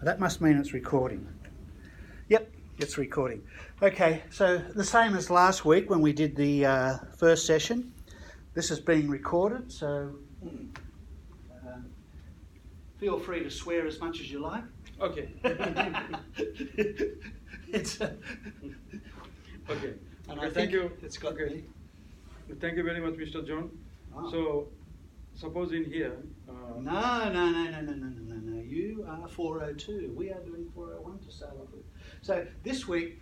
That must mean it's recording. Yep, it's recording. Okay, so the same as last week when we did the first session. This is being recorded, so feel free to swear as much as you like. Okay. It's Okay. and Okay, I thank think you. it's got Okay. Thank you very much, Mr. John. Oh. So, suppose in here. No. You are 402. We are doing 401 to start off with. So this week,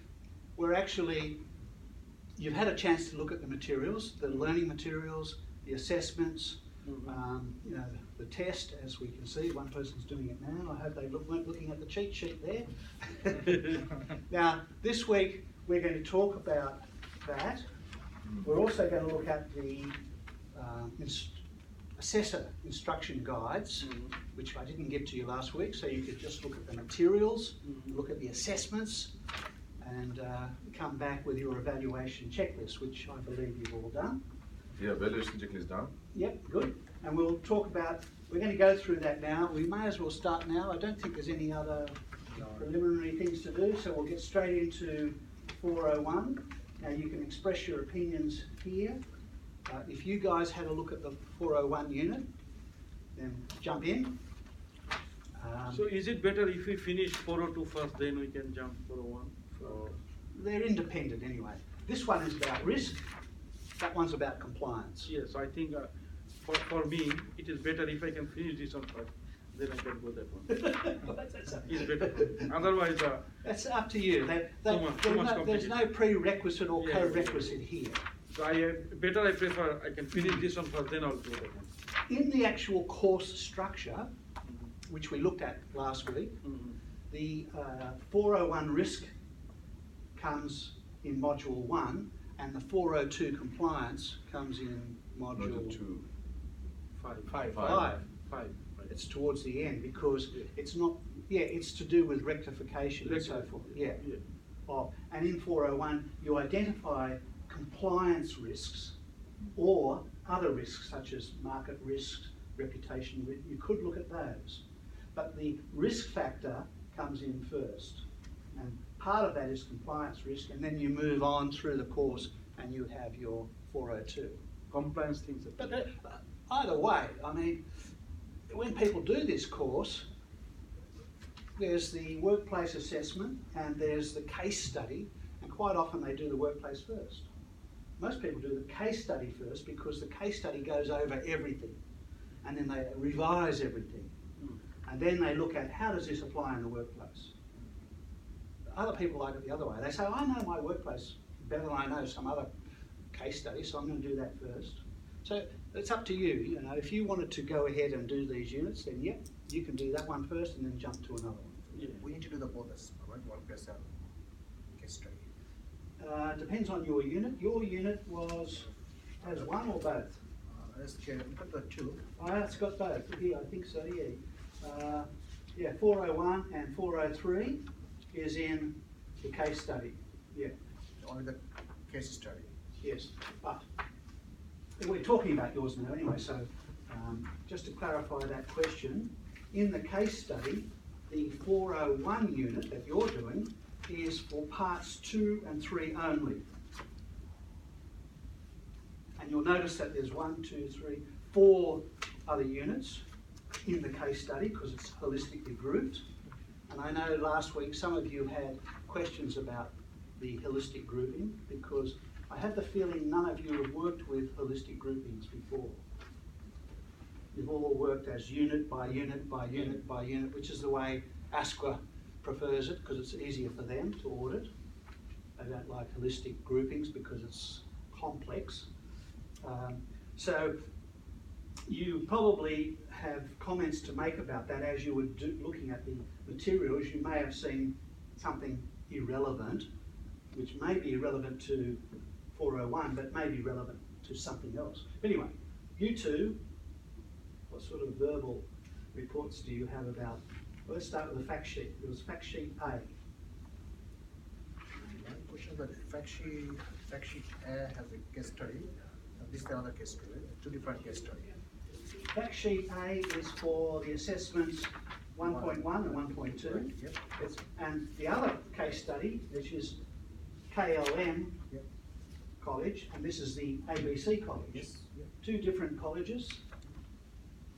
you've had a chance to look at the materials, the learning materials, the assessments, the test, as we can see. One person's doing it now. I hope they weren't looking at the cheat sheet there. Now, this week, we're going to talk about that. We're also going to look at the assessor instruction guides, which I didn't give to you last week, so you could just look at the materials, look at the assessments, and come back with your evaluation checklist, which I believe you've all done. Yeah, evaluation checklist done. Yep, good. And we're going to go through that now. We may as well start now. I don't think there's any other preliminary things to do, so we'll get straight into 401. Now you can express your opinions here. If you guys had a look at the 401 unit, then jump in. So is it better if we finish 402 first, then we can jump 401? They're independent anyway. This one is about risk, that one's about compliance. Yes, I think for me, it is better if I can finish this one first, then I can go that one. It's better. Otherwise, that's up to you. There's no prerequisite or co-requisite here. So I prefer, finish this one first, then I'll do that one. In the actual course structure, which we looked at last week, the 401 risk comes in module 1, and the 402 compliance comes in module 2. 5. It's towards the end because it's not. It's to do with rectification and so forth. And in 401, you identify compliance risks or other risks such as market risks, reputation. You could look at those, but the risk factor comes in first, and part of that is compliance risk, and then you move on through the course and you have your 402 compliance things. But either way, I mean, when people do this course, there's the workplace assessment and there's the case study, and quite often they do the workplace first. Most people do the case study first because the case study goes over everything, and then they revise everything, and then they look at how does this apply in the workplace. Other people like it the other way. They say, I know my workplace better than I know some other case study, so I'm going to do that first. So it's up to you. You know, if you wanted to go ahead and do these units, then yep, you can do that one first and then jump to another one. Yeah. We need to do the both assessment, right? Workplace and case study. Depends on your unit. Your unit has one or both? Let's check. We've got 2. It's got both. Yeah, I think so, yeah. 401 and 403 is in the case study. Yeah. Only the case study. Yes, but we're talking about yours now anyway, so just to clarify that question, in the case study, the 401 unit that you're doing is for parts 2 and 3 only. And you'll notice that there's 4 other units in the case study because it's holistically grouped. And I know last week some of you had questions about the holistic grouping because I have the feeling none of you have worked with holistic groupings before. You've all worked as unit by unit by unit by unit, which is the way ASQA prefers it because it's easier for them to audit. They don't like holistic groupings because it's complex. So you probably have comments to make about that as you were looking at the materials. You may have seen something irrelevant, which may be irrelevant to 401, but may be relevant to something else. But anyway, you two, what sort of verbal reports do you have about? Well, let's start with the fact sheet. It was fact sheet A. Question about fact sheet A has a case study, and this is the other case study, 2 different case studies. Fact sheet A is for the assessments 1.1 and 1.2. Right, yep. It's, and the other case study, which is KLM Yep. College, and this is the ABC College. Yes, yep. Two different colleges.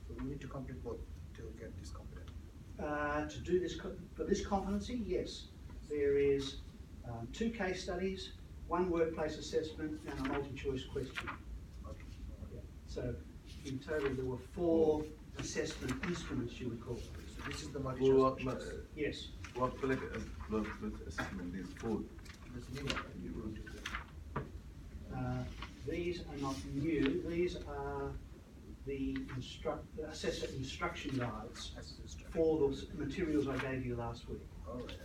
So we need to complete both to get this competent. To do this, for this competency, yes. There is 2 case studies, 1 workplace assessment, and a multi-choice question. Okay. Yeah. So in total, there were 4 assessment instruments, you would call them. So this is the Who multi-choice work, questions. Yes. work with assessment is food. This is new one. These are not new. These are the assessor instruction guides That's the instruction. for the materials I gave you last week. All right.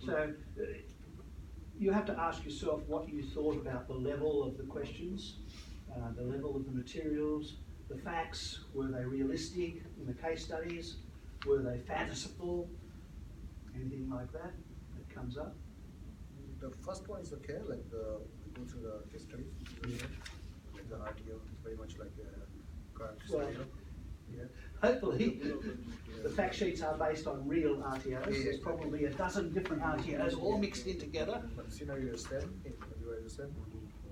So you have to ask yourself what you thought about the level of the questions, the level of the materials, the facts. Were they realistic in the case studies? Were they fanciful? Anything like that that comes up? The first one is okay, like we go through the case study, like the RTO, it's very much like a current Well, scenario. Yeah. Hopefully, the fact sheets are based on real RTOs. There's probably a dozen different RTOs all mixed in together. But scenario is same, everywhere is the same.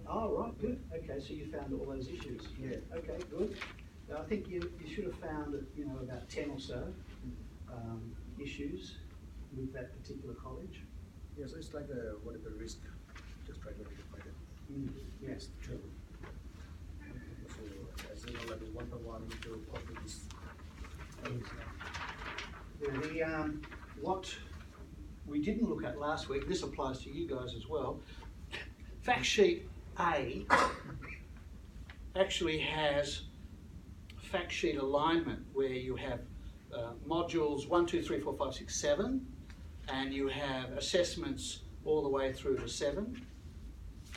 Oh, right, good. Okay, so you found all those issues. Yeah. Okay, good. Now, I think you should have found, about 10 or so issues with that particular college. Yeah, so it's like what is the risk, just try to identify them. Yes, true. So as you know, like one to one, you need to copy this. What we didn't look at last week, this applies to you guys as well, fact sheet A actually has fact sheet alignment where you have modules 1, 2, 3, 4, 5, 6, 7, and you have assessments all the way through to 7,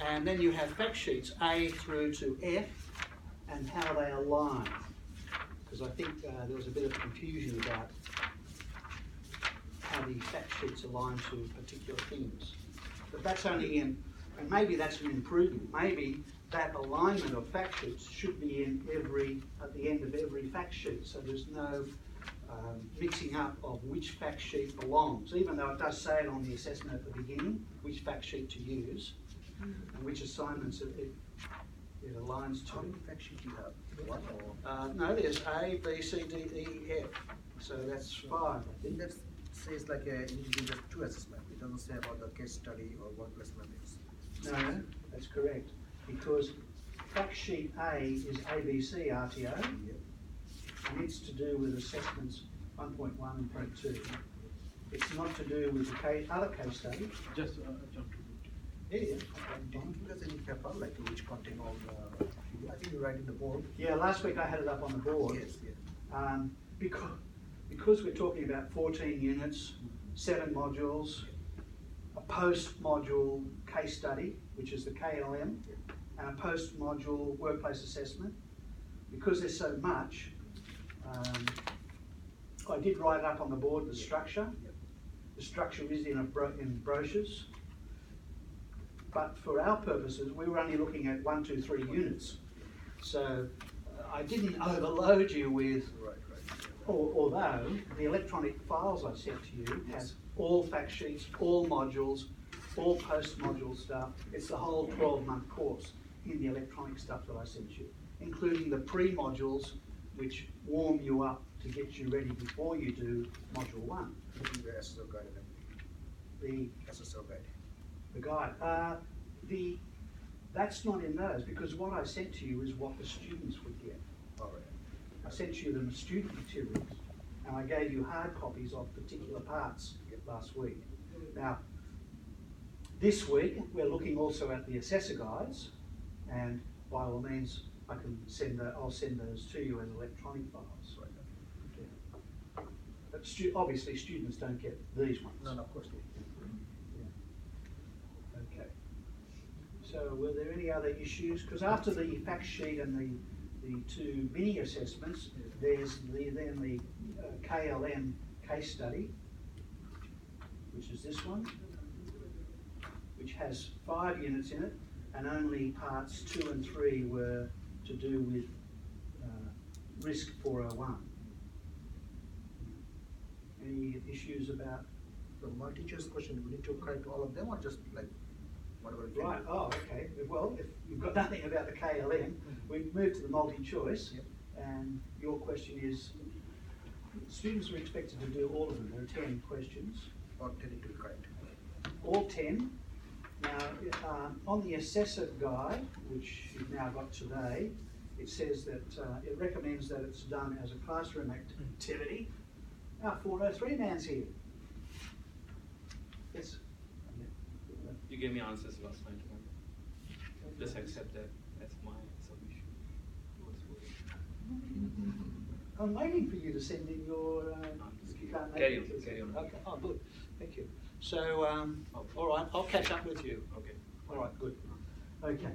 and then you have fact sheets A through to F and how they align, because I think there was a bit of confusion about how the fact sheets align to particular things. But that's only in, and maybe that's an improvement. Maybe that alignment of fact sheets should be in at the end of every fact sheet, so there's no mixing up of which fact sheet belongs, even though it does say it on the assessment at the beginning, which fact sheet to use, and which assignments it aligns How to. many fact sheets you have? One or? No, there's A, B, C, D, E, F, so that's 5, I I think think. that says like you need to do just 2 assessments. It doesn't say about the case study or work placement. No, that's correct, because fact sheet A is ABC RTO, Yeah. and it's to do with assessments 1.1 and 1.2. It's not to do with the other case study. Just jump to Yeah, Did you give us any paper like which contain all the? I think you write in the board. yeah, last week I had it up on the board. Yes, yes. Because we're talking about 14 units, 7 modules, a post-module case study, which is the KLM, and a post-module workplace assessment. Because there's so much, I did write up on the board the structure. The structure is in brochures. But for our purposes, we were only looking at 1, 2, 3 units. So I didn't overload you with, Right. although the electronic files I sent to you has all fact sheets, all modules, all post-module stuff. It's the whole 12-month course in the electronic stuff that I sent you, including the pre-modules, which warm you up to get you ready before you do module 1. The SSO guide and The SSO guide. the guide. That's not in those, because what I sent to you is what the students would get. All right. I sent you the student materials, and I gave you hard copies of particular parts last week. Now, this week, we're looking also at the assessor guides, and by all means, I'll send those to you as electronic files. Right. But obviously, students don't get these ones. No, of course. Okay. So were there any other issues? Because after the fact sheet and the 2 mini assessments, there's then the KLM case study, which is this one, which has 5 units in it, and only parts 2 and 3 were to do with risk 401. any issues about? The multi-choice question, we need to correct all of them or just like whatever? we Right, do? oh, okay. Well, if you've got nothing about the KLM, we move to the multi-choice. Yep. And your question is, students are expected to do all of them. There are 10 questions. Or tell it to be correct. All 10. Now, on the assessor guide, which you've now got today, it says that it recommends that it's done as a classroom activity. Our 403 man's here. Yes. You gave me answers last night, man. Just accept that as my submission. I'm waiting for you to send in your. just You can't make carry it. on, carry on. Okay. Oh, good. Thank you. So, all right. I'll catch up with you. Okay. All right. Good. Okay.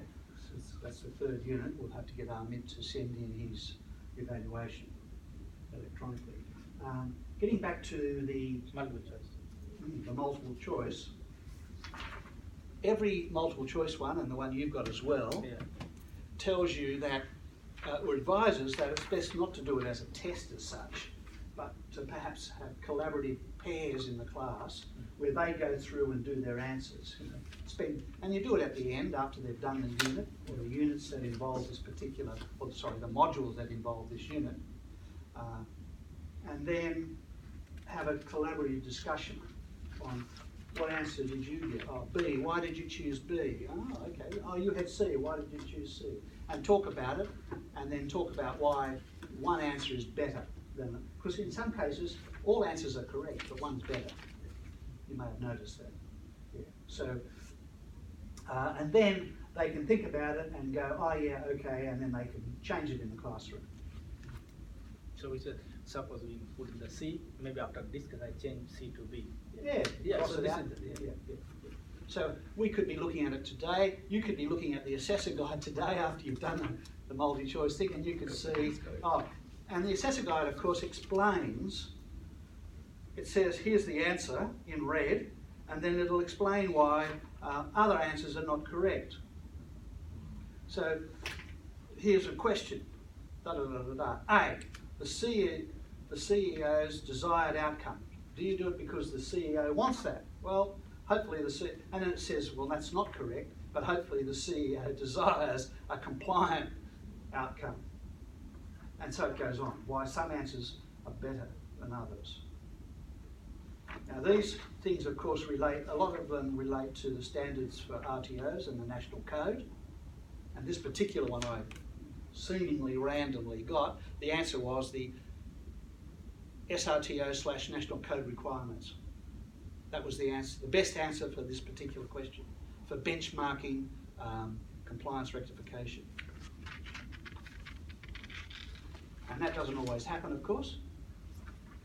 So that's the third unit. We'll have to get Amit to send in his evaluation electronically. Getting back to the Multiple choice. the multiple choice. Every multiple choice one, and the one you've got as well, Yeah. tells you that, or advises that it's best not to do it as a test as such, but to perhaps have collaborative pairs in the class where they go through and do their answers. You know, and you do it at the end after they've done the unit, or the units that involve this particular, or sorry, the modules that involve this unit, and then have a collaborative discussion on what answer did you get? Oh, B, why did you choose B? Oh, okay. Oh, you had C, why did you choose C? And talk about it, and then talk about why one answer is better than, because in some cases, all answers are correct, but one's better. You may have noticed that. Yeah. So, and then they can think about it and go, oh yeah, okay, and then they can change it in the classroom. So we said, suppose we put in the C, maybe after this, I change C to B. Yeah, Yeah, cross so it this out. is the- yeah. Yeah, yeah, yeah. So we could be looking at it today, you could be looking at the assessor guide today after you've done the multi-choice thing, and you could see, oh, and the assessor guide of course explains, it says here's the answer in red, and then it'll explain why other answers are not correct. So here's a question, da da da da da. A, the CEO's desired outcome. Do you do it because the CEO wants that? Well, hopefully and then it says, well, that's not correct, but hopefully the CEO desires a compliant outcome. And so it goes on, why some answers are better than others. Now these things of course relate, a lot of them relate to the standards for RTOs and the National Code. And this particular one I seemingly randomly got, the answer was the SRTO/National Code requirements. That was the answer, the best answer for this particular question, for benchmarking compliance rectification. And that doesn't always happen, of course,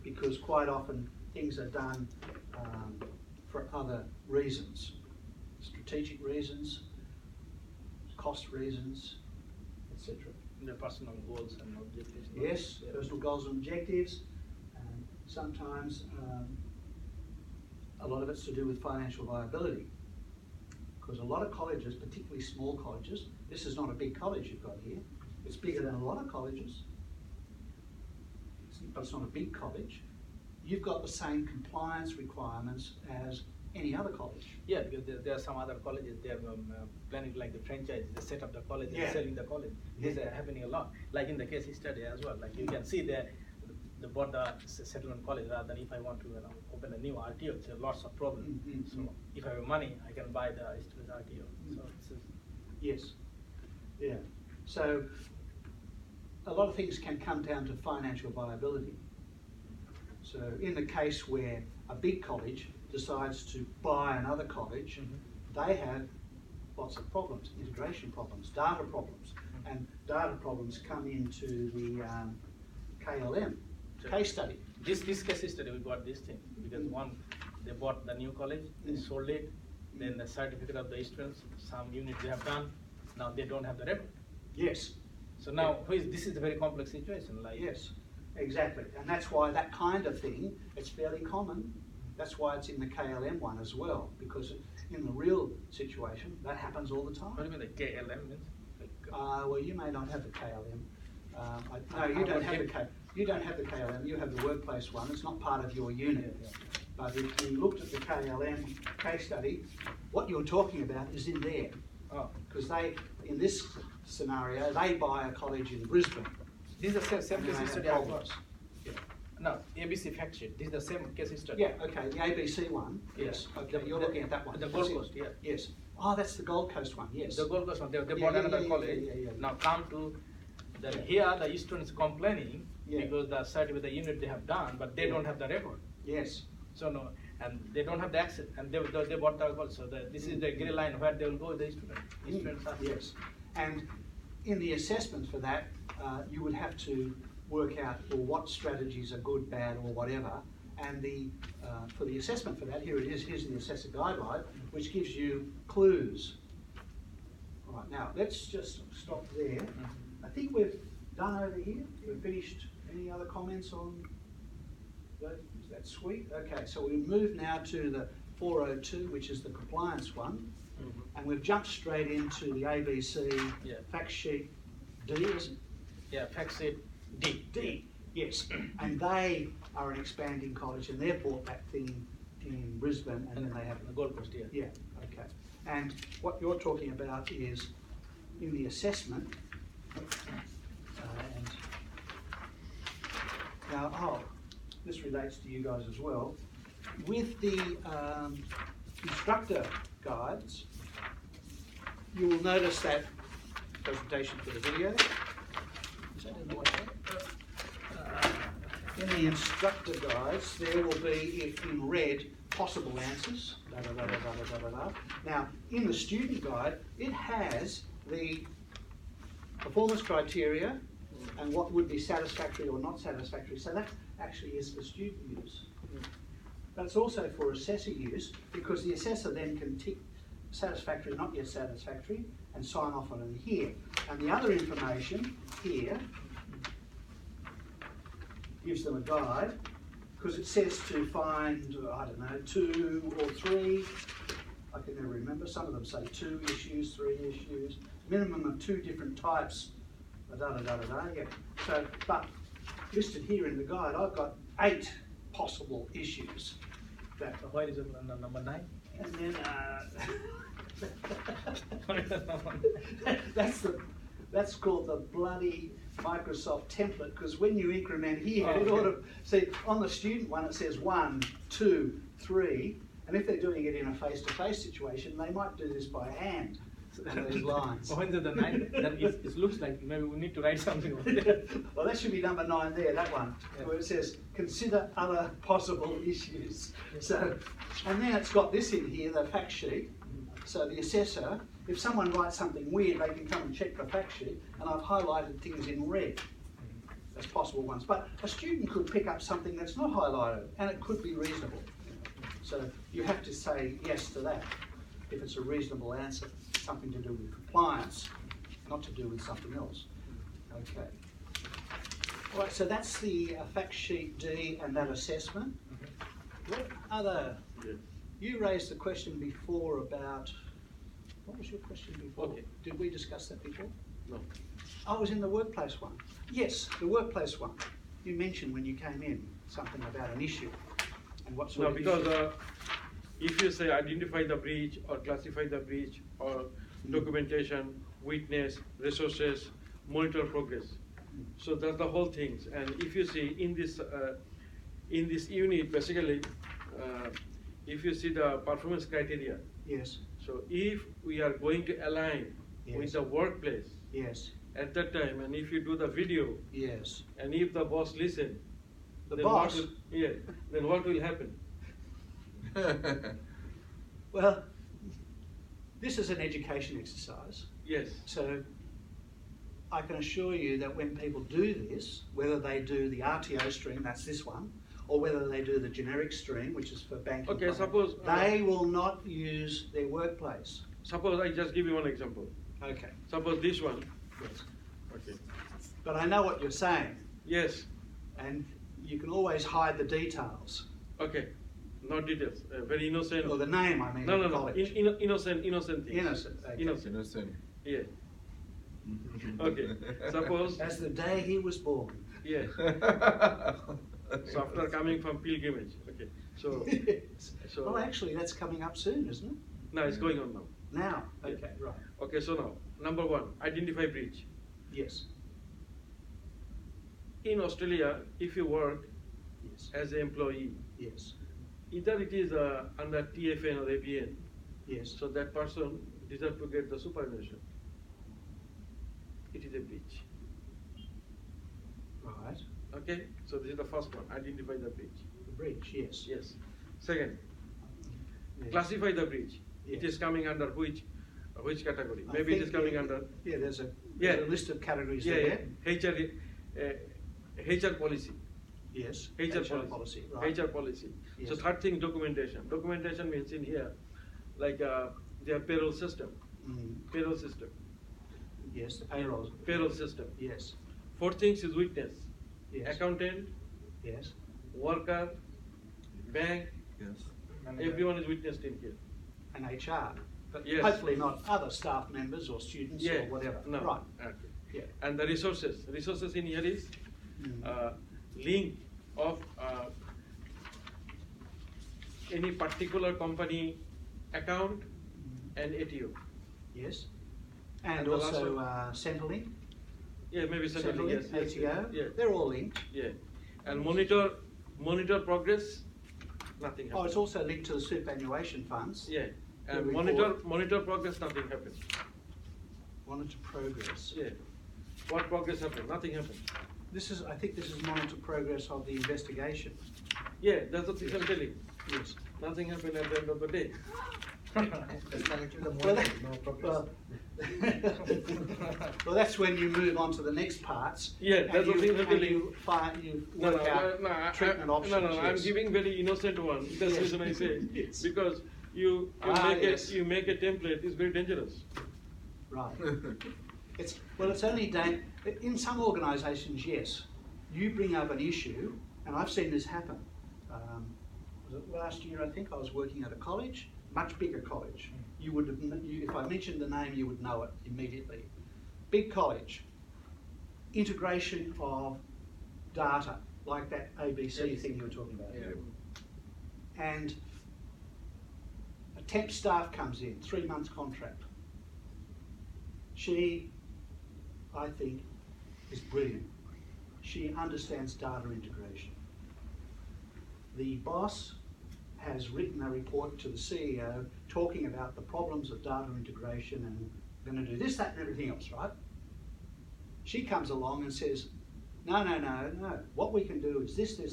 because quite often things are done for other reasons, strategic reasons, cost reasons, etc. The personal goals and objectives. Yes, Yeah. personal goals and objectives, and sometimes a lot of it's to do with financial viability. Because a lot of colleges, particularly small colleges, this is not a big college you've got here, it's bigger than a lot of colleges, but it's not a big college. You've got the same compliance requirements as any other college. Yeah, because there are some other colleges, they are planning like the franchise, they set up the college, Yeah. they're selling the college. This is Yeah. happening a lot, like in the case study as well. Like you can see they bought the settlement college rather than if I want to open a new RTO, it's lots of problems. Mhm, So mhm. if I have money, I can buy the student RTO. So it's Yes, yeah. So a lot of things can come down to financial viability. So in the case where a big college decides to buy another college, they have lots of problems, integration problems, data problems, and data problems come into the KLM case study. This case study, we got this thing, because one, they bought the new college, they sold it, then the certificate of the students, some units they have done, now they don't have the record. Yes, So now, this is a very complex situation, like. yes, exactly. And that's why that kind of thing, it's fairly common. That's why it's in the KLM one as well, because in the real situation, that happens all the What do time. you mean the KLM means? Like, Well, you may not have the KLM. No, I you don't would have the get- you don't have the KLM, you have the workplace one, it's not part of your unit. But if you looked at the KLM case study, what you're talking about is in there. Oh, Because they, in this scenario, they buy a college in Brisbane. this is the same and case they have study I got. problems. Yeah. No, ABC fact sheet, this is the same case study. Yeah, okay, the ABC one, yes, okay, you're looking at that one. The That's Gold it. Coast, yeah. Yes. Oh, that's the Gold Coast one, yes. The Gold Coast one, they Yeah, bought yeah, another yeah, college. yeah. Now come to, here the students complaining Yeah. because the certificate, the unit they have done, but they Yeah. don't have the record. Yes, So no, and they don't have the access, and they bought the gold. So this is the gray line where they will go. The students are. yes. And in the assessment for that, you would have to work out well, what strategies are good, bad, or whatever. And for the assessment for that, here it is, here's the assessor guideline, which gives you clues. All right, now let's just stop there. I think we've done over here. We've finished. Any other comments on that? Is that sweet? Okay, so we move now to the 402, which is the compliance one. And we've jumped straight into the ABC Yeah. fact sheet D, is it? Yeah, fact sheet D. D, yes. And they are an expanding college and they've bought that thing in Brisbane and then they have the Gold Coast. Yeah. Yeah, okay. And what you're talking about is in the assessment, and now, this relates to you guys as well. With the instructor guides, you will notice that presentation for the video. Is that in the way? In the instructor guides, there will be, if in red, possible answers. Da, da, da, da, da, da, da, da. Now, in the student guide, it has the performance criteria and what would be satisfactory or not satisfactory. So that actually is for student use. But it's also for assessor use because the assessor then can tick satisfactory, not yet satisfactory, and sign off on it here. And the other information here gives them a guide because it says to find, I don't know, 2 or 3. I can never remember. Some of them say 2 issues, 3 issues, minimum of 2 different types. Da, da, da, da, da, yeah. So, but listed here in the guide, I've got 8 possible issues. That, Where is it number 9? and then that's called the bloody Microsoft template because when you increment here, it ought to see on the student one it says 1, 2, 3, and if they're doing it in a face-to-face situation, they might do this by hand. Those lines. When the 9, then it looks like maybe we need to write something over there. Well, that should be number 9 there, that one, where it says, consider other possible issues. So, and then it's got this in here, the fact sheet. So the assessor, if someone writes something weird, they can come and check the fact sheet, and I've highlighted things in red as possible ones. But a student could pick up something that's not highlighted, and it could be reasonable. So you have to say yes to that, if it's a reasonable answer. Something to do with compliance, not to do with something else. Okay. All right, so that's the fact sheet D and that assessment. What other, you raised the question before about, what was your question before? Okay. Did we discuss that before? No. I was in the workplace one. Yes, the workplace one. You mentioned when you came in something about an issue and what sort No, of because issue. if you say identify the breach or classify the breach or documentation, witness, resources, monitor progress. So that's the whole thing. And if you see in this unit, basically, if you see the performance criteria, Yes, so if we are going to align Yes. with the workplace yes, at that time, and if you do the video, yes. and if the boss listen, The then boss? what will, yeah, then what will happen? Well, this is an education exercise, Yes. so I can assure you that when people do this, whether they do the RTO stream, that's this one, or whether they do the generic stream, which is for banking, Okay, finance, suppose they will not use their workplace. suppose I just give you one example. Okay, Suppose this one. yes. Okay. But I know what you're saying, Yes. and you can always hide the details, Okay. Not details. Very innocent. or the name, I mean, No, of no, the no. college. Innocent things. Innocent, okay. Innocent. Innocent. Yeah. Okay. Suppose. As the day he was born. Yeah. So after coming from pilgrimage, okay. So, Yes. so Well, actually, that's coming up soon, isn't it? no, it's going on now. Now, Yeah. okay, right. Okay, so now, number one, identify breach. Yes, In Australia, if you work yes, as an employee, yes, either it is under TFN or ABN, yes. so that person deserves to get the superannuation. It is a breach. Right. Okay, so this is the first one, identify the breach. The breach, yes. Yes. Second, Yes. classify the breach. It Yes. is coming under which category? I Maybe it think, is coming yeah, under. Yeah, there's Yeah. a list of categories Yeah, there. yeah. HR policy. Yes. HR policy. right. HR policy. So Yes. third thing, documentation. Documentation means in here, like their payroll system. Mm. Payroll system. Yes, the payroll. Payroll system. Yes, Fourth thing is witness. yes, Accountant, yes, worker, bank, Yes. everyone is witnessed in here. and HR. But Yes. hopefully not other staff members or students Yeah. or whatever. No. Right, Okay. yeah. And the resources. Resources in here is Mm. link of any particular company account and ATO. Yes. And And the last also one? Centrelink, Yeah, maybe certainly, yes. Centrelink, yes, ATO, Yeah, they're all linked. yeah. And monitor progress, nothing Oh, happens. it's also linked to the superannuation funds. Yeah, The and report. monitor progress, nothing happens. Monitor progress. Yeah. What progress happened? Nothing happened. I think this is monitor progress of the investigation. Yeah, that's what I'm telling. Yes. Nothing happened at the end of the day. It's connected to the Well, monitor, no progress. well, that's when you move on to the next parts. Yeah, and that's what you- I'm and telling. you find, you No, work out I- treatment options. No, I'm yes. giving very innocent one. That's the Yes. reason I say. Yes. Because you Yes. make a template, it's very dangerous. Right. It's only in some organisations, yes. You bring up an issue, and I've seen this happen. Was it last year? I think I was working at a college, much bigger college. You would have, if I mentioned the name, you would know it immediately. Big college. Integration of data, like that ABC Yes. thing you were talking about. Yeah. And a temp staff comes in, 3 months contract. She, I think, is brilliant. She understands data integration. The boss has written a report to the CEO talking about the problems of data integration and going to do this, that, and everything else, right? She comes along and says, no, what we can do is this, and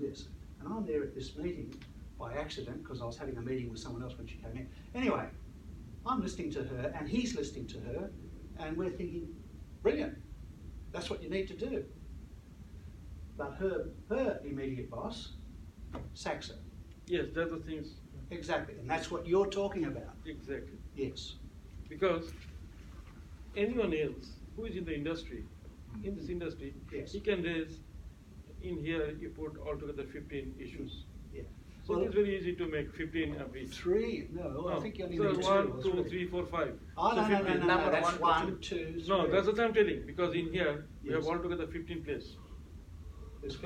this. And I'm there at this meeting by accident because I was having a meeting with someone else when she came in. Anyway, I'm listening to her and he's listening to her and we're thinking, brilliant, that's what you need to do. But her immediate boss sacks her. Yes, that's the things. Exactly, and that's what you're talking about. Exactly. Yes. Because anyone else who is in the industry, in this industry, Yes. he can raise, in here you put altogether 15 issues. Yeah. So Well, it is very easy to make 15 a breach. 3, no, I think you only so need 2 1, or 2, 3. 3, 4, 5. Oh, So no, 15. Number that's 1 to 1, 2, 3. No, that's what I'm telling, because in here, we have Yes. altogether 15 places. There's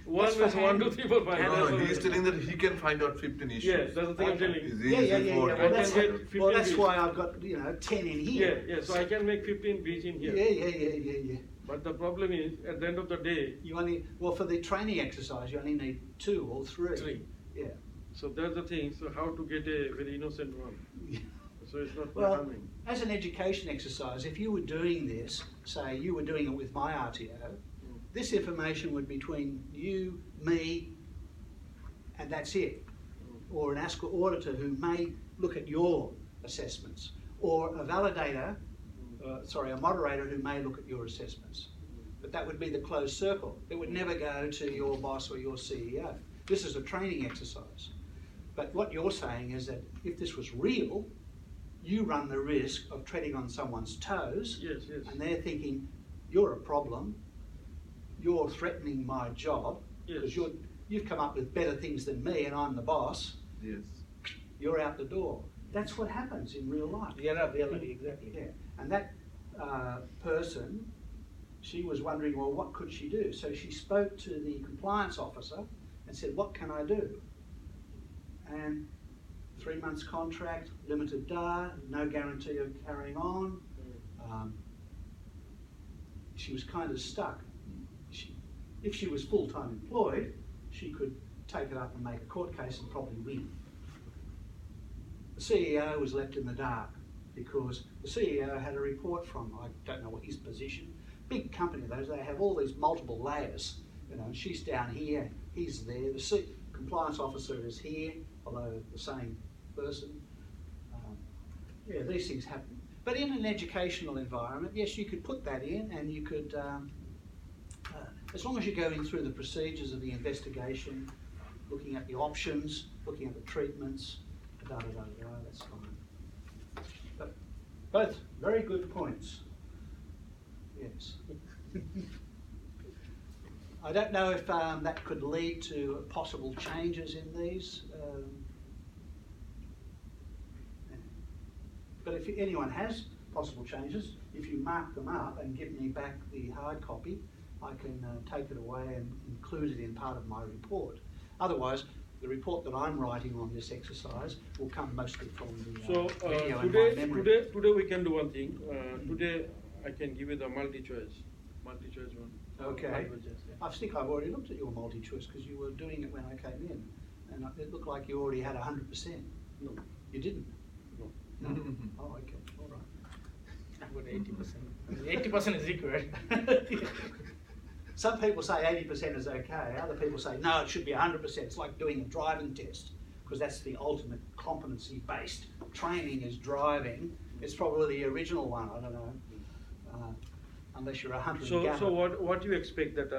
One that's for is 1, 2, 3, 4, 5. No, he's telling that he can find out 15 issues. Yes, that's the thing I'm telling It's you. easy Yeah. for Well, him. that's, I can get 15 well, that's bits. why I've got 10 in here. Yeah, so I can make 15 breach in here. Yeah. But the problem is, at the end of the day, You only for the training exercise, you only need 2 or 3. 3. Yeah. So that's the thing, so how to get a very innocent one. So it's not Well, harming. as an education exercise, if you were doing this, say you were doing it with my RTO, this information would be between you, me, and that's it. Or an ASCA auditor who may look at your assessments, or a validator, a moderator who may look at your assessments. But that would be the closed circle. It would never go to your boss or your CEO. This is a training exercise. But what you're saying is that if this was real, you run the risk of treading on someone's toes, Yes. and they're thinking, you're a problem, you're threatening my job, because Yes. you've come up with better things than me and I'm the boss, Yes. you're out the door. That's what happens in real life. Yeah, reality, exactly. Yeah, and that person she was wondering, well, what could she do? So she spoke to the compliance officer and said, what can I do? And 3 months contract, limited data, no guarantee of carrying on. She was kind of stuck. If she was full-time employed, she could take it up and make a court case and probably win. The CEO was left in the dark because the CEO had a report from, I don't know what his position, big company those, they have all these multiple layers, you know, and she's down here, he's there, the compliance officer is here, although the same person. Yeah, these things happen. But in an educational environment, yes, you could put that in and you could, as long as you're going through the procedures of the investigation, looking at the options, looking at the treatments, that's fine. But both very good points. Yes. I don't know if that could lead to possible changes in these. But if anyone has possible changes, if you mark them up and give me back the hard copy, I can take it away and include it in part of my report. Otherwise, the report that I'm writing on this exercise will come mostly from the video and my memory. Today we can do one thing. Today I can give you the multi-choice one. Okay. Languages, yeah. I think I've already looked at your multi-choice because you were doing it when I came in, and it looked like you already had 100%. No. You didn't? No. No? Oh, okay, all right. I've got 80%. 80% is required. Some people say 80% is okay, other people say no, it should be 100%. It's like doing a driving test, because that's the ultimate competency-based. Training is driving. It's probably the original one, I don't know, unless you're a hunter and gatherer. So what do you expect that,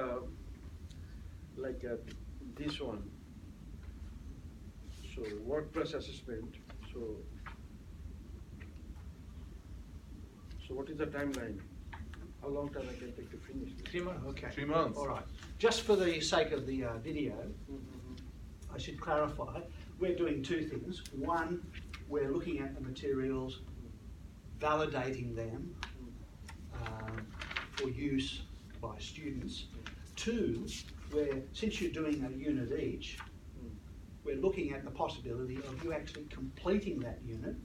this one, so workplace assessment, so what is the timeline? How long time I can take to finish this? 3 months. Okay. 3 months. All right. Just for the sake of the video, I should clarify, we're doing two things. One, we're looking at the materials, validating them for use by students. Two, since you're doing a unit each, we're looking at the possibility of you actually completing that unit,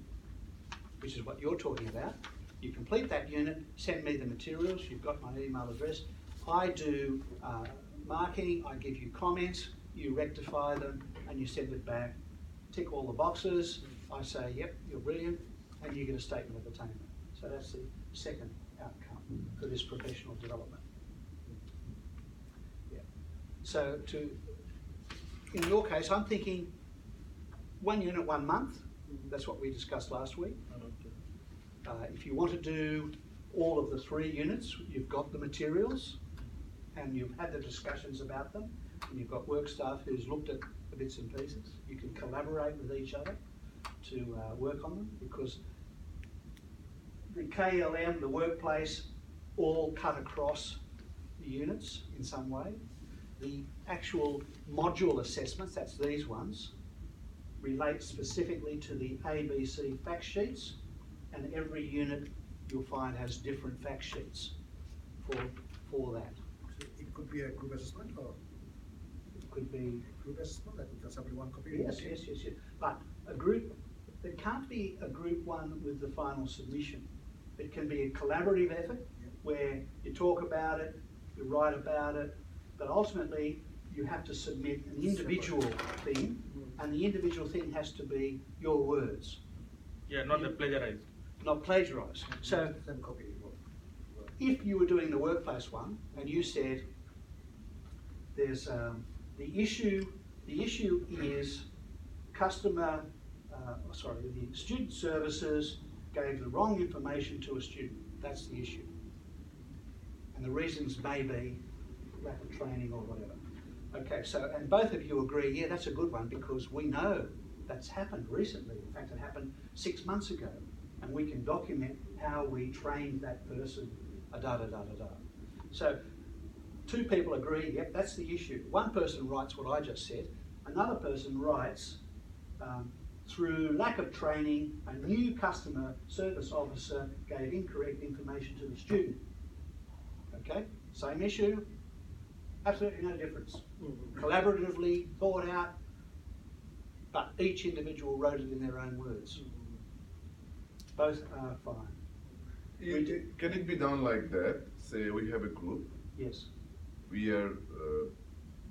which is what you're talking about. You complete that unit, send me the materials, you've got my email address. I do marking, I give you comments, you rectify them, and you send it back. Tick all the boxes, I say, yep, you're brilliant, and you get a statement of attainment. So that's the second outcome for this professional development. Yeah. So in your case, I'm thinking 1 unit, 1 month. That's what we discussed last week. If you want to do all of the 3 units, you've got the materials and you've had the discussions about them, and you've got work staff who's looked at the bits and pieces. You can collaborate with each other to work on them, because the KLM, the workplace, all cut across the units in some way. The actual module assessments, that's these ones, relate specifically to the ABC fact sheets, and every unit you'll find has different fact sheets for that. So it could be a group assessment, or It could be, group assessment, like we can simply one copy. yes. But a group, it can't be a group one with the final submission. It can be a collaborative effort where you talk about it, you write about it, but ultimately you have to submit an individual thing, and the individual thing has to be your words, Yeah, not the plagiarized. not plagiarised. So Same copy. if you were doing the workplace one and you said there's the issue is the student services gave the wrong information to a student. That's the issue. And the reasons may be lack of training or whatever. Okay, so, and both of you agree, yeah, that's a good one, because we know that's happened recently. In fact, it happened 6 months ago, and we can document how we trained that person, So 2 people agree, yep, that's the issue. One person writes what I just said, another person writes, through lack of training, a new customer service officer gave incorrect information to the student. Okay, same issue, absolutely no difference. Mhm. Collaboratively thought out, but each individual wrote it in their own words. Both are fine. Can it be done like that? Say we have a group, Yes. we are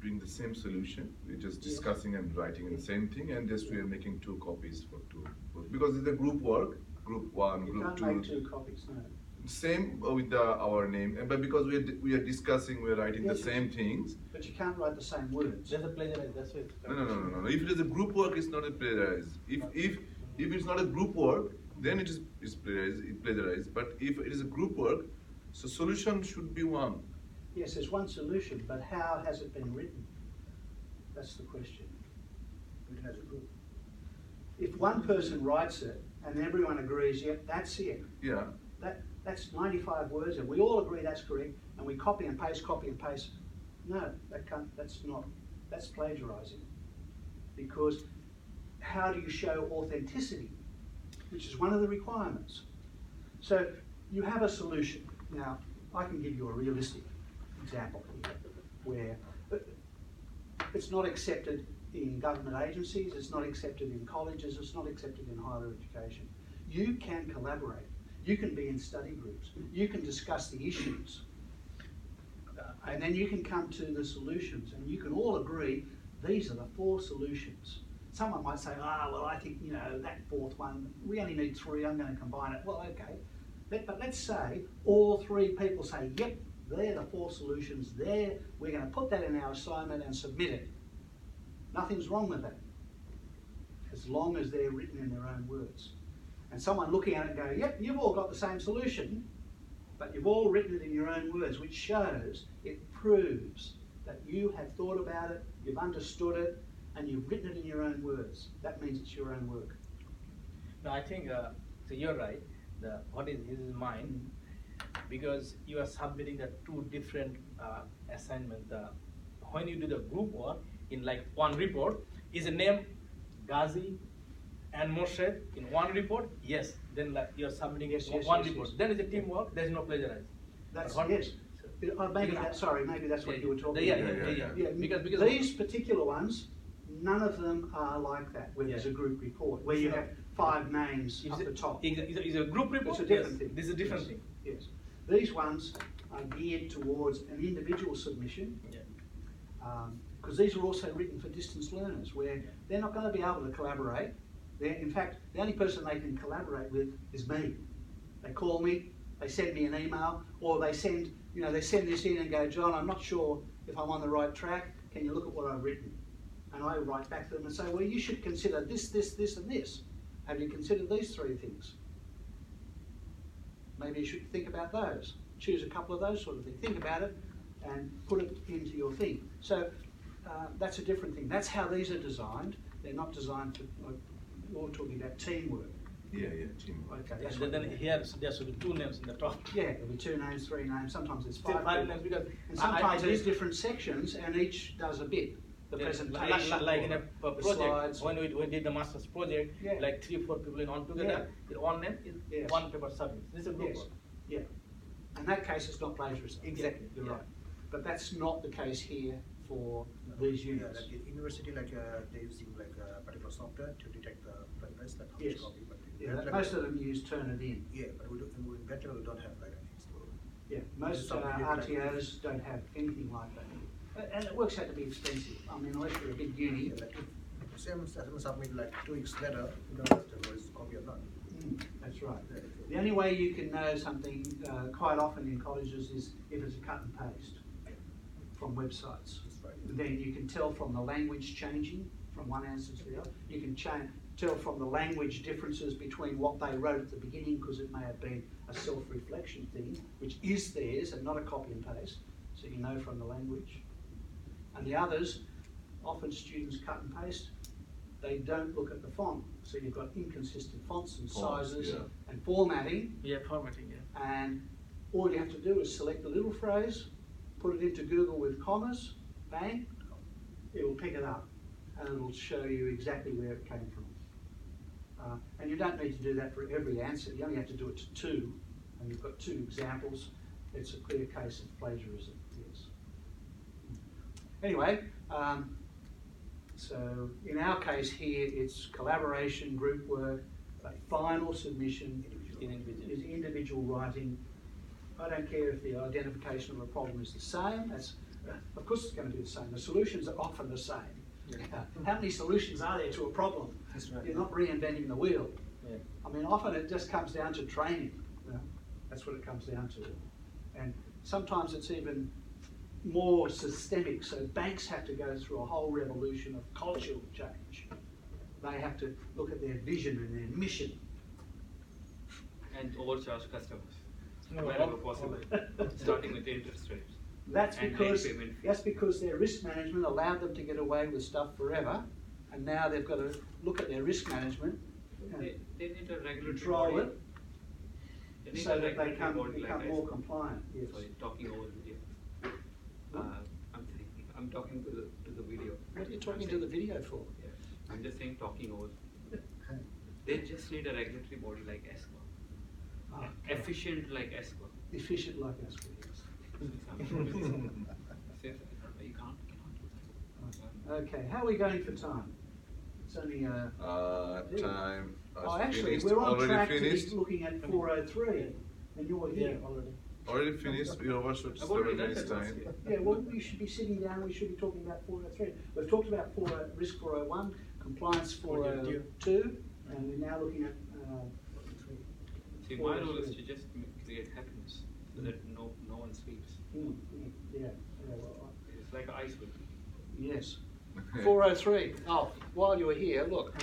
doing the same solution, we're just Yes. discussing and writing in the same thing, and just we are making 2 copies for 2 books. Because it's a group work, group 1, You group can't 2. make 2 copies, no. Same with our name, but because we are discussing, we are writing the Yes, same things. But you can't write the same words. There's a plagiarism, that's it. No. If it is a group work, it's not a plagiarized. If it's not a group work, then it is plagiarized. But if it is a group work, so solution should be one. Yes, there's one solution, but how has it been written? That's the question. Written as a group. If one person writes it and everyone agrees, yep, that's it, Yeah. that's 95 words, and we all agree that's correct, and we copy and paste, no, that's plagiarizing. Because how do you show authenticity, which is one of the requirements? So you have a solution. Now, I can give you a realistic example here, where it's not accepted in government agencies, it's not accepted in colleges, it's not accepted in higher education. You can collaborate, you can be in study groups, you can discuss the issues, and then you can come to the solutions, and you can all agree, these are the 4 solutions. Someone might say, well, I think, that 4th one, we only need 3, I'm going to combine it. Well, okay. But let's say all 3 people say, yep, they're the 4 solutions there, we're going to put that in our assignment and submit it. Nothing's wrong with that, as long as they're written in their own words. And someone looking at it and go, yep, you've all got the same solution, but you've all written it in your own words, which shows, it proves that you have thought about it, you've understood it, and you've written it in your own words. That means it's your own work. No, I think, so you're right, what is his mind, because you are submitting the 2 different assignments. When you do the group work, in like one report, is a name Ghazi and Moshe in one report? Yes, then like you're submitting one report. Yes. Then it's a teamwork, there's no plagiarism. That's, But yes. Maybe that's what you were talking yeah, about. Yeah. Because these particular ones, none of them are like that, where there's a group report, where you have 5 names up the top. Is a group report? It's a different thing. This is a different thing. Yes. These ones are geared towards an individual submission, because these are also written for distance learners, where they're not going to be able to collaborate. In fact, the only person they can collaborate with is me. They call me, they send me an email, or they send this in and go, John, I'm not sure if I'm on the right track, can you look at what I've written? And I write back to them and say, well, you should consider this, and this. Have you considered these 3 things? Maybe you should think about those. Choose a couple of those sort of things. Think about it and put it into your thing. So that's a different thing. That's how these are designed. They're not designed for, you're talking about teamwork. Yeah, teamwork. Okay. Yes, then here there should be 2 names in the top. Yeah, there'll be 2 names, 3 names, sometimes there's 5 5 people. names because And sometimes there's I different sections and each does a bit. The presentation, like in a the project, slides. when we did the master's project, Yeah. like 3-4 people in all together, one name is Yes. one paper subject. This is a group Yes. work. Yeah. In that case, it's not plagiarism. Exactly, You're yeah. right. But that's not the case here for these Yeah, units. like in university, like they're using like a particular software to detect the plagiarism, like how Yes. much copy. But in Yeah, Better most level- of them use Turnitin. Yeah, but in better level, we don't have like any. So Yeah, most something RTOs don't have anything like that. And it works out to be expensive. I mean, unless you're a big uni. yeah, like if same assignment submit like 2 weeks later, you don't have to know it's copy or not. That's right. The only way you can know something quite often in colleges is if it's a cut and paste from websites. That's right. Then you can tell from the language changing from one answer to the other. You can tell from the language differences between what they wrote at the beginning, because it may have been a self-reflection thing, which is theirs and not a copy and paste. So you know from the language. And the others, often students cut and paste, they don't look at the font. So you've got inconsistent fonts and Fonts, sizes yeah. and formatting. Yeah, formatting, yeah. And all you have to do is select a little phrase, put it into Google with commas, bang, it will pick it up and it will show you exactly where it came from. And you don't need to do that for every answer. You only have to do it to 2, and you've got 2 examples. it's a clear case of plagiarism, yes. Anyway, so in our case here, it's collaboration, group work, a final submission is individual writing. I don't care if the identification of a problem is the same. That's, of course it's going to be the same. The solutions are often the same. How many solutions are there to a problem? That's right. You're not reinventing the wheel. Yeah. I mean, often it just comes down to training. You know? That's what it comes down to. And sometimes it's even more systemic. So banks have to go through a whole revolution of cultural change. They have to look at their vision and their mission. And overcharge customers No, wherever possible, starting with the interest rates. That's And because late payment fee. that's because their risk management allowed them to get away with stuff forever, and now they've got to look at their risk management and They need a regulatory control body. it They need so a that they regulatory body become like more ISO. compliant. Yes. Sorry, talking over video. I'm talking to the video. What are you I'm talking to the saying- video for? Yeah, I'm just saying talking over. They just need a regulatory body like ESCO. Ah, Efficient like ESCO. efficient like us. Yes. You cannot do that. Okay, how are we going for time? It's only Time. oh, actually, finished, we're on already track finished. to be looking at 403, and you're here. already. Already finished. We overshot I've already 7 done minutes that last time. year. Yeah, well, we should be sitting down, we should be talking about 403. We've talked about risk 401, compliance 402, and we're now looking at 403. See, my role is to just create happiness so that no one sleeps. Yeah, well, It's like an ice rink. yes. 403. Oh, while you were here, look.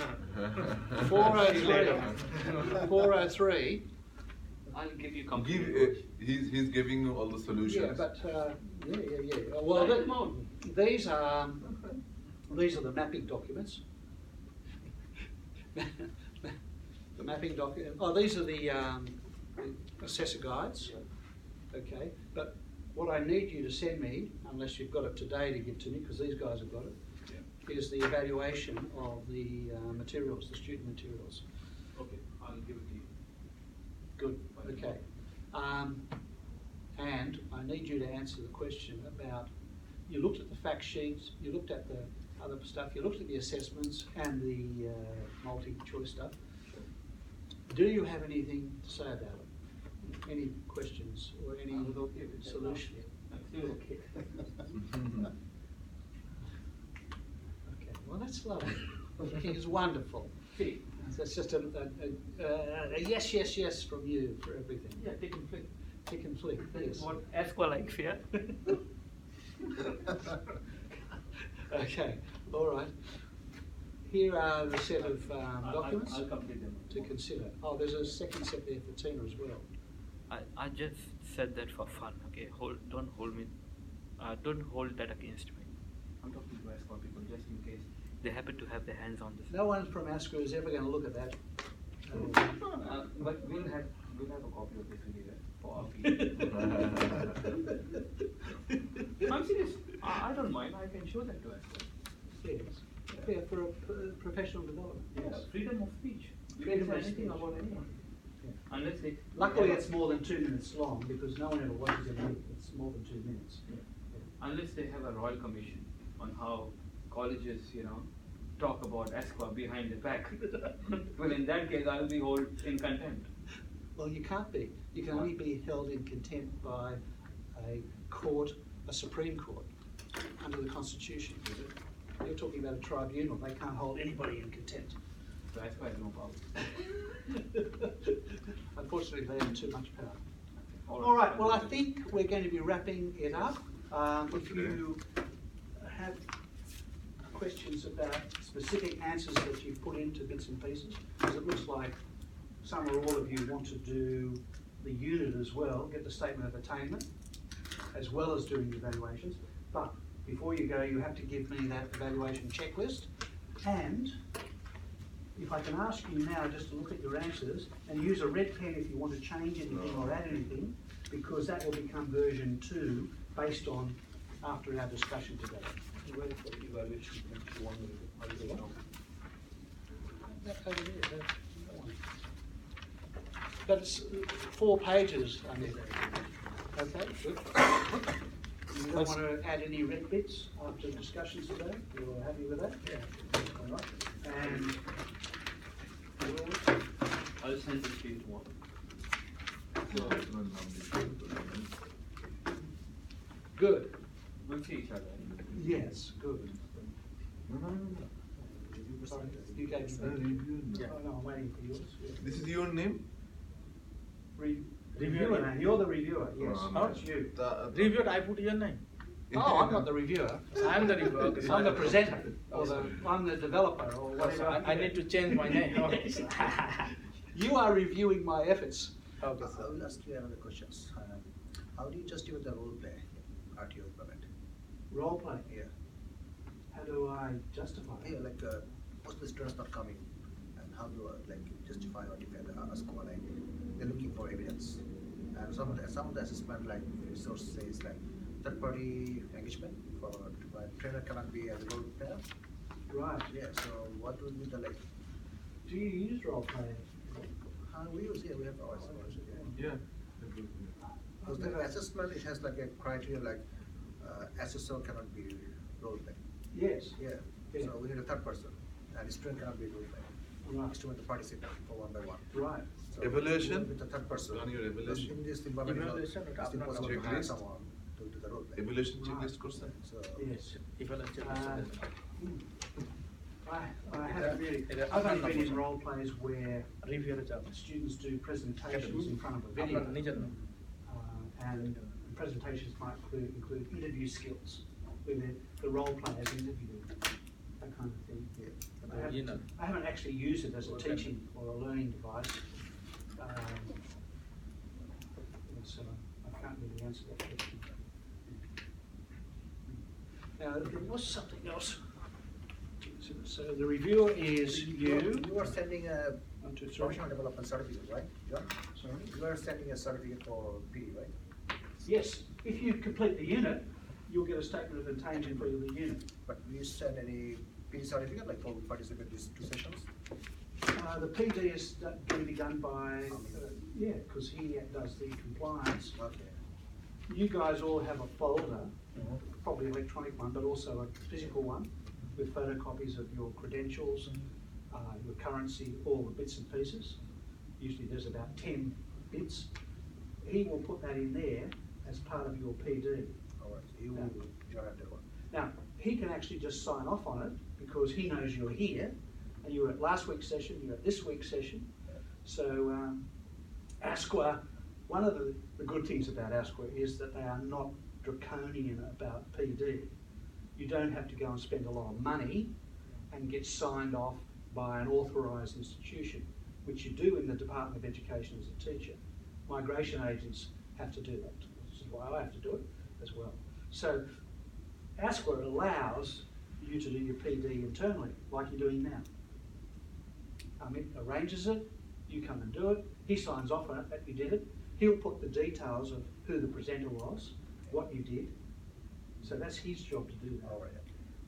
403. 403. I'll give you Give, complete. he's giving you all the solutions. Yeah, but yeah. Well, these are the mapping documents. The mapping document. Oh, these are the assessor guides. Okay, but what I need you to send me, unless you've got it today to give to me, because these guys have got it, is the evaluation of the materials, the student materials. Okay, I'll give it to you. Good, okay. And I need you to answer the question about, you looked at the fact sheets, you looked at the other stuff, you looked at the assessments and the multi-choice stuff. Do you have anything to say about it? Any questions or any I was okay with that solution? last year. I'm still okay. Okay, well, that's lovely. It's wonderful. See, That's just a yes from you for everything. yeah, take and flick. Tick and flick, yes. What ESCO likes, yeah? Okay, all right. Here are the set of documents I'll complete them. to consider. Oh, there's a second set there for Tina as well. I just said that for fun, okay? Don't hold me, don't hold that against me. I'm talking to ESCO people just in case. They happen to have their hands on this. No one from ASCO is ever going to look at that. But we'll have a copy of this video for our people. I'm serious. I don't mind. I can show that to ESCO. Yes. Yeah, for professional development. Yeah, Yes. freedom of speech. You Freedom can of say anything speech. about anyone. Yeah. Unless they. Luckily, it's more than 2 minutes long because no one ever watches it. It's more than 2 minutes. Unless they have a royal commission on how colleges, talk about ESCO behind the back. Well, in that case, I'll be held in contempt. Well, you can't be. You can only be held in contempt by a court, a Supreme Court, under the Constitution. You're talking about a tribunal. They can't hold anybody in contempt. So ESCO has no power. Unfortunately, they have too much power. Or- All right, well, I think we're going to be wrapping it up. If you have questions about specific answers that you've put into bits and pieces, because it looks like some or all of you want to do the unit as well, get the statement of attainment, as well as doing the evaluations. But before you go, you have to give me that evaluation checklist. And if I can ask you now just to look at your answers and use a red pen if you want to change anything or add anything, because that will become version 2 based on after our discussion today. Where is the evaluation? You want me to- how do you know? That over there, that one. But it's 4 pages, I mean. Okay, good. You don't want to add any red bits after discussions today? You're happy with that? Yeah. All right. And yours? I'll send this to you tomorrow. Good. We'll see each other. Yes, good. Sorry, you gave me. Yeah. Oh, no, I'm waiting for yours. Yeah. This is your name? Reviewer, man. You're the reviewer, yes, that's you. Reviewer, I put your name. Oh, I'm not the reviewer. I'm the reviewer. Okay, I'm the sorry. presenter, or I'm the developer, or Oh, so whatever. I need to change my name. Okay, so- You are reviewing my efforts. Okay, I so will ask you another questions. How do you justify the role play RTO implement? Role play. Yeah. How do I justify it? Yeah, like most of the students not coming, and how do like justify or defend the score? Like they're looking for evidence, and some of the assessment like resource says like third party engagement for trainer cannot be as a role player. Right. Yeah. So what would be the like? Do you use role play? We use we have ours. Yeah. Because the assessment it has like a criteria like assessor cannot be role play. Yes. Yeah. Yeah. So we need a third person, and student cannot be role play. Right. Student to participate for one by one. Right. So Evaluation? with the third person. Done your evaluation? In this environment, Evaluation or it's impossible to hire checklist? someone to do the role play. Evaluation Right. checklist করছেন? So Yes. if I like to I haven't really, I've only been in role plays where reviewer job. students do presentations in front of a video. আপনার নিজের নাম। And presentations might include interview skills, where the role players interview, that kind of thing. yeah. I haven't actually used it as a teaching or a learning device. So I can't really answer that question. Now, there was something else. So the reviewer is you. You are sending a 1, 2, 3. professional development certificate, right? John? Sorry? You are sending a certificate for PD, right? Yes, if you complete the unit, you'll get a statement of intention for the unit. But will you send any PD certificate like for participate in these 2 sessions? The PD is going to be done by, yeah, because he does the compliance. Okay. You guys all have a folder, probably electronic one, but also a physical one, with photocopies of your credentials, your currency, all the bits and pieces. Usually there's about 10 bits. He will put that in there as part of your PD. All right. You will join that one. Now, he can actually just sign off on it because he knows you're here, and you were at last week's session, you're at this week's session. So ASQA, one of the good things about ASQA is that they are not draconian about PD. You don't have to go and spend a lot of money and get signed off by an authorised institution, which you do in the Department of Education as a teacher. Migration agents have to do that. This is why I have to do it as well. So ASQA allows you to do your PD internally, like you're doing now. It arranges it, you come and do it, he signs off on it that you did it, he'll put the details of who the presenter was, what you did, so that's his job to do that. All right.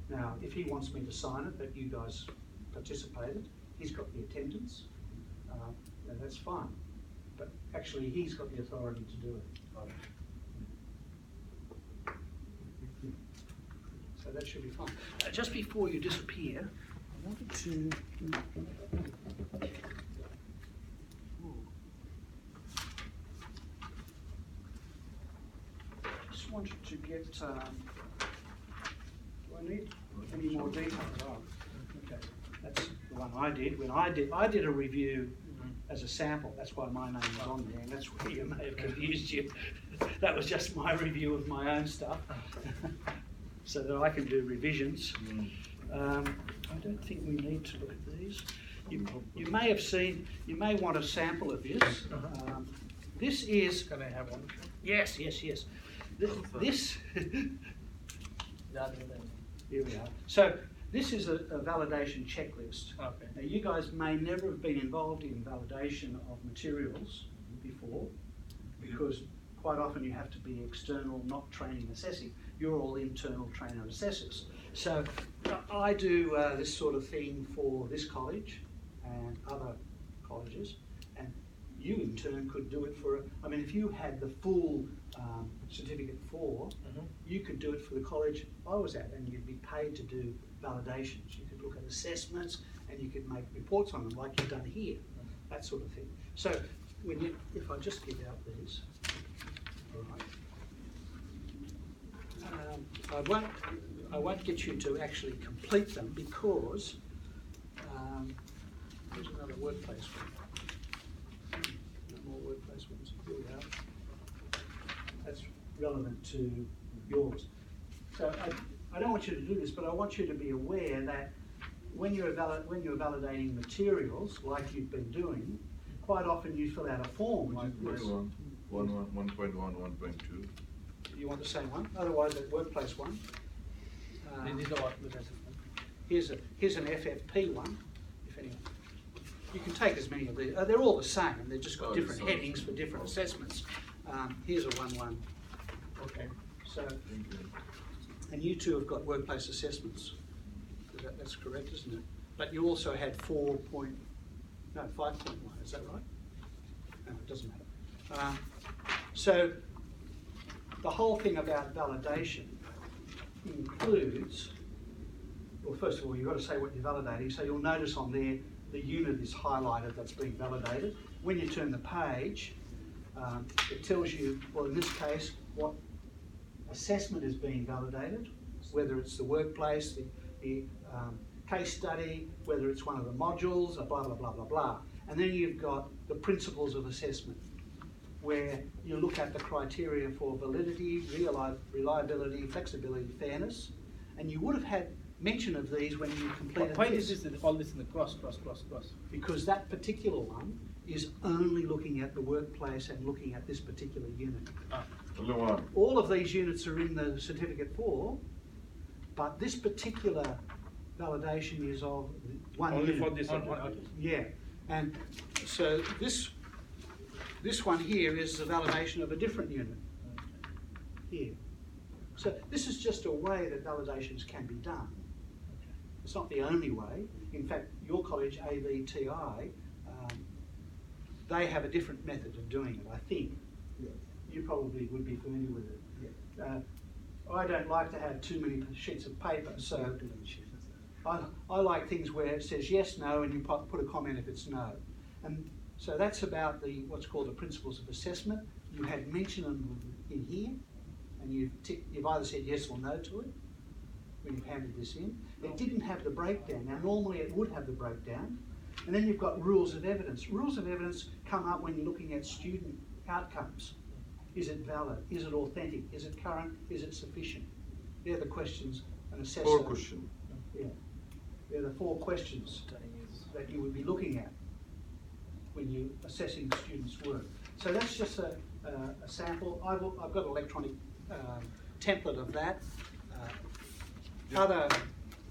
Now, if he wants me to sign it that you guys participated, he's got the attendance, and that's fine. But actually, he's got the authority to do it. All right. So that should be fine. Just before you disappear, I wanted to. Just wanted to get. Do I need any more details? Oh, okay. That's the one I did. When I did a review as a sample. That's why my name was on there, and that's where you may have confused you. That was just my review of my own stuff, so that I can do revisions. I don't think we need to look at these. You may have seen, you may want a sample of this. This is, Can I have one? yes. This here we are. So this is a validation checklist. Okay. Now you guys may never have been involved in validation of materials before, because quite often you have to be external, not training assessing. You're all internal trainer assessors. So I do this sort of thing for this college and other colleges, and you in turn could do it for, I mean, if you had the full certificate for, you could do it for the college I was at, and you'd be paid to do validations. You could look at assessments and you could make reports on them like you've done here, that sort of thing. So if I just give out these, all right. I won't get you to actually complete them because here's another workplace one. No more workplace ones. Here we are. That's relevant to yours. So I don't want you to do this, but I want you to be aware that when you're validating materials like you've been doing, quite often you fill out a form like this. 1.1, 1.2. You want the same one? Otherwise, the workplace one. This is the workplace assessment. Here's an FFP one, if anyone. You can take as many of these. They're all the same. They've just got different headings for different assessments. Here's a 1.1. Okay. So, and you two have got workplace assessments. That's correct, isn't it? But you also had 5.1. Is that right? No, it doesn't matter. So the whole thing about validation includes, well, first of all, you've got to say what you're validating. So you'll notice on there the unit is highlighted that's being validated. When you turn the page, it tells you, well, in this case, what assessment is being validated, whether it's the workplace, the case study, whether it's one of the modules, blah, blah, blah, blah, blah. And then you've got the principles of assessment, where you look at the criteria for validity, reliability, flexibility, fairness, and you would have had mention of these when you completed Why this. is all this in the cross? Because that particular one is only looking at the workplace and looking at this particular unit. Only one. All of these units are in the certificate for, but this particular validation is of one Only unit. for this one. Yeah, and so this one here is the validation of a different unit here. So this is just a way that validations can be done. It's not the only way. In fact, your college, AVTI, they have a different method of doing it, I think. Yeah. You probably would be familiar with it. Yeah. I don't like to have too many sheets of paper, so I like things where it says yes, no, and you put a comment if it's no. And so that's about what's called the principles of assessment. You had mentioned them in here, and you've either said yes or no to it when you've handed this in. It didn't have the breakdown. Now normally it would have the breakdown. And then you've got rules of evidence. Rules of evidence come up when you're looking at student outcomes. Is it valid? Is it authentic? Is it current? Is it sufficient? They're the questions an assessor... 4 questions. Yeah. They're the 4 questions that you would be looking at when you're assessing the student's work. So that's just a sample. I've got an electronic template of that.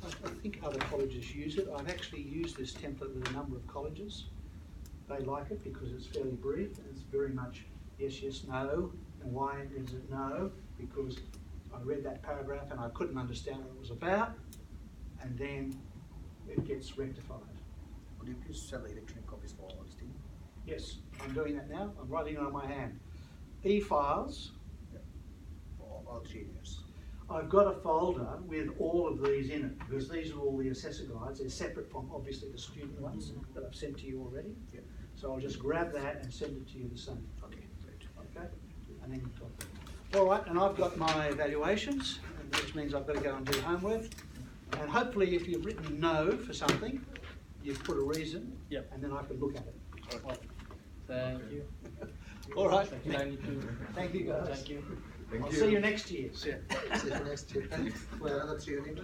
I think other colleges use it. I've actually used this template with a number of colleges. They like it because it's fairly brief and it's very much yes, yes, no. And why is it no? Because I read that paragraph and I couldn't understand what it was about, and then it gets rectified. Would you please sell the electronic copies for all this team? Yes, I'm doing that now. I'm writing it on my hand. E-files. Yeah. For all 3 years. I've got a folder with all of these in it because these are all the assessor guides. They're separate from obviously the student ones that I've sent to you already. Yeah. So I'll just grab that and send it to you the same. Okay, great. Okay? And then you talk. All right, and I've got my evaluations, which means I've got to go and do homework. And hopefully if you've written no for something, you've put a reason, and then I can look at it. Thank you. All right. Thank you. Thank you guys. Thank you. I'll see you next year. See you next year. Well, another 3 years.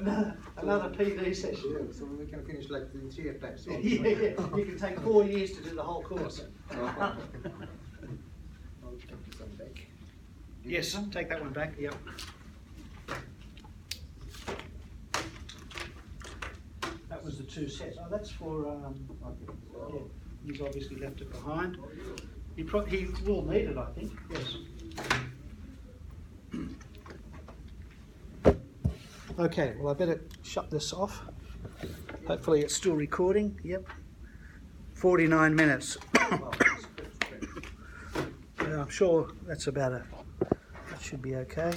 Another PD session. Yeah, so we can finish like in 3 years' time. So. Yeah, you can take 4 years to do the whole course. I'll take this one back. Yes, take that one back, yep. That was the 2 sets. Oh, that's for, yeah, he's obviously left it behind. He will need it, I think, yes. Okay, well I better shut this off. Hopefully it's still recording, yep. 49 minutes. Yeah, I'm sure that's about Should be okay.